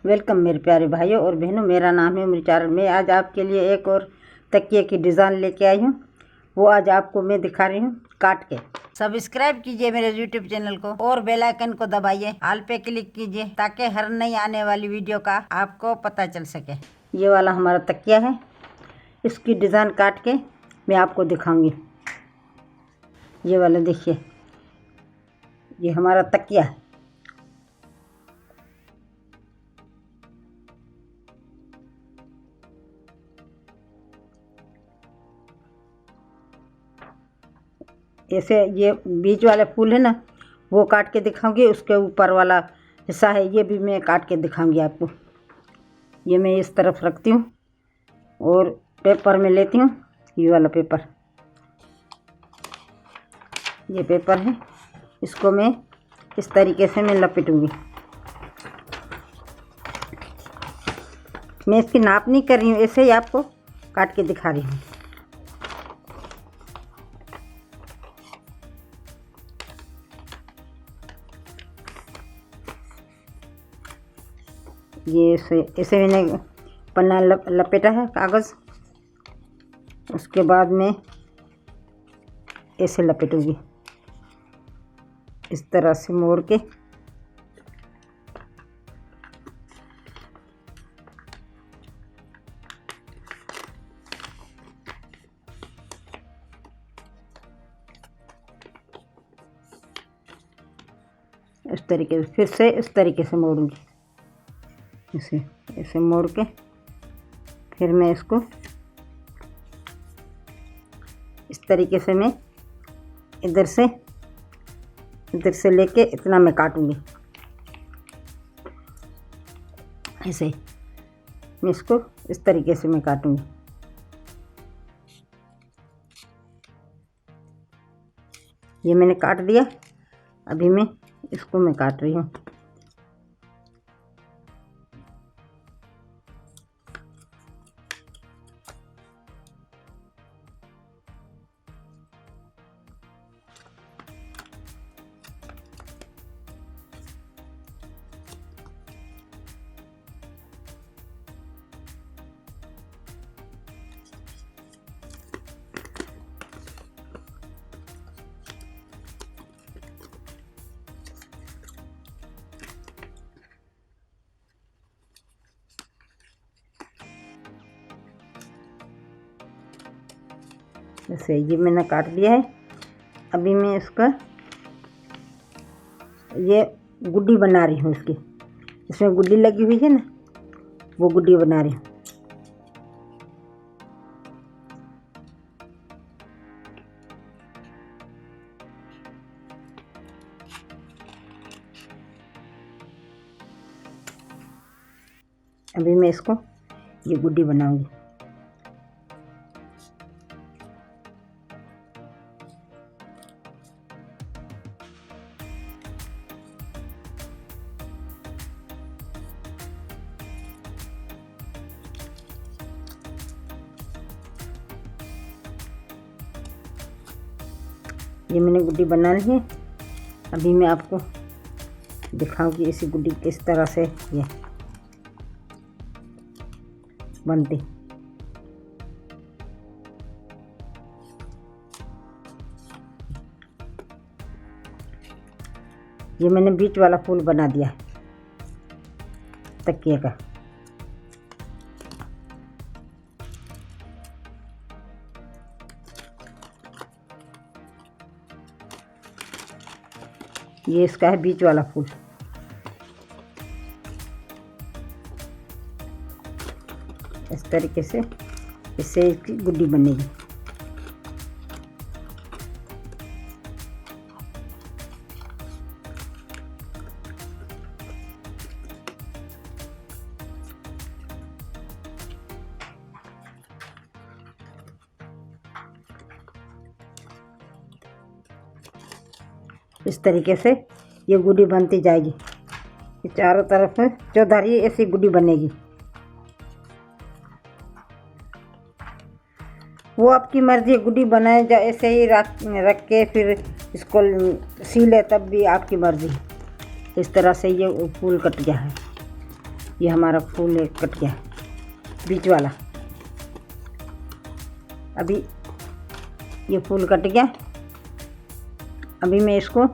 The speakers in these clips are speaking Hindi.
वेलकम मेरे प्यारे भाइयों और बहनों, मेरा नाम है उम्र मैं आज आपके लिए एक और तकिए की डिज़ाइन लेके आई हूँ। वो आज आपको मैं दिखा रही हूँ काट के। सब्सक्राइब कीजिए मेरे YouTube चैनल को और बेल आइकन को दबाइए, ऑल पे क्लिक कीजिए ताकि हर नई आने वाली वीडियो का आपको पता चल सके। ये वाला हमारा तकिया है, इसकी डिज़ाइन काट के मैं आपको दिखाऊंगी। ये वाला देखिए, ये हमारा तकिया है। ऐसे ये बीच वाला फूल है ना, वो काट के दिखाऊंगी। उसके ऊपर वाला हिस्सा है, ये भी मैं काट के दिखाऊंगी आपको। ये मैं इस तरफ रखती हूँ और पेपर में लेती हूँ। ये वाला पेपर, ये पेपर है, इसको मैं इस तरीके से मैं लपेटूंगी। मैं इसकी नाप नहीं कर रही हूँ, ऐसे ही आपको काट के दिखा रही हूँ। ये ऐसे मैंने पन्ना लपेटा है कागज़। उसके बाद में ऐसे लपेटूंगी, इस तरह से मोड़ के। इस तरीके से फिर से इस तरीके से मोड़ूंगी, इसे ऐसे मोड़ के फिर मैं इसको इस तरीके से मैं इधर से लेके इतना मैं काटूंगी। ऐसे मैं इसको इस तरीके से मैं काटूंगी। ये मैंने काट दिया, अभी मैं इसको मैं काट रही हूँ। जैसे ये मैंने काट दिया है। अभी मैं इसका ये गुड्डी बना रही हूँ। इसमें गुड्डी लगी हुई है ना, वो गुड्डी बना रही हूँ। अभी मैं इसको ये गुड्डी बनाऊंगी। ये मैंने गुड्डी बना ली है। अभी मैं आपको दिखाऊंगी इसी गुड्डी किस तरह से ये बनती। ये मैंने बीच वाला फूल बना दिया है तकिए का। ये इसका है बीच वाला फूल। इस तरीके से इससे इसकी गुड्डी बनेगी। इस तरीके से ये गुड्डी बनती जाएगी। ये चारों तरफ चौधारी ऐसी गुड्डी बनेगी। वो आपकी मर्जी, गुड्डी बनाए जा ऐसे ही रख के फिर इसको सीले, तब भी आपकी मर्जी। इस तरह से ये फूल कट गया है। ये हमारा फूल एक कट गया बीच वाला। अभी ये फूल कट गया। अभी मैं इसको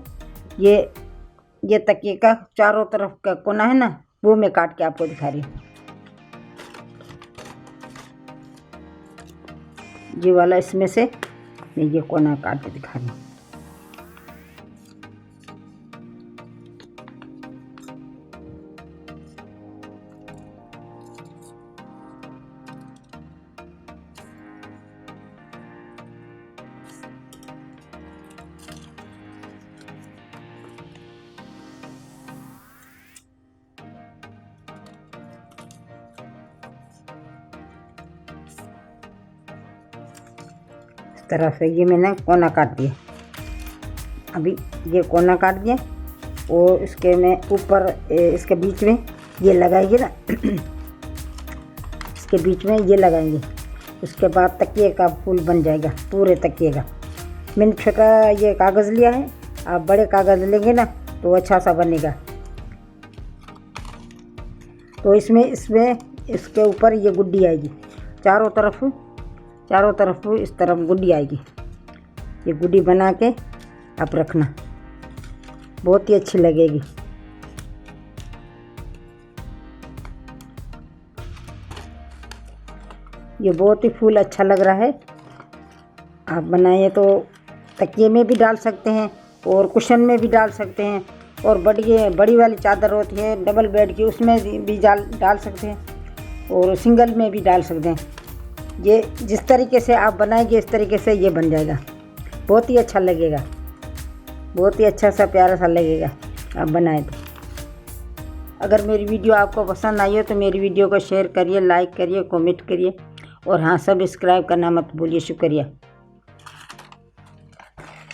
ये तकिए का चारों तरफ का कोना है ना, वो मैं काट के आपको दिखा रही हूँ। ये वाला इसमें से मैं ये कोना काट के दिखा रही हूँ। तरह से ये मैंने कोना काट दिया। अभी ये कोना काट दिया और इसके में ऊपर इसके बीच में ये लगाएंगे ना इसके बीच में ये लगाएंगे। उसके बाद तकिए का फूल बन जाएगा, पूरे तकिए का। मैंने छोटा ये कागज़ लिया है, आप बड़े कागज़ लेंगे ना तो अच्छा सा बनेगा। तो इसमें इसके ऊपर ये गुड्डी आएगी, चारों तरफ इस तरफ गुड्डी आएगी। ये गुड्डी बना के आप रखना, बहुत ही अच्छी लगेगी। ये बहुत ही फूल अच्छा लग रहा है। आप बनाइए तो तकिए में भी डाल सकते हैं और कुशन में भी डाल सकते हैं, और बड़ी वाली चादर होती है डबल बेड की, उसमें भी डाल सकते हैं, और सिंगल में भी डाल सकते हैं। ये जिस तरीके से आप बनाएंगे इस तरीके से ये बन जाएगा, बहुत ही अच्छा लगेगा, बहुत ही अच्छा सा प्यारा सा लगेगा आप बनाएं तो। अगर मेरी वीडियो आपको पसंद आई हो तो मेरी वीडियो को शेयर करिए, लाइक करिए, कमेंट करिए, और हाँ, सब्सक्राइब करना मत भूलिए। शुक्रिया।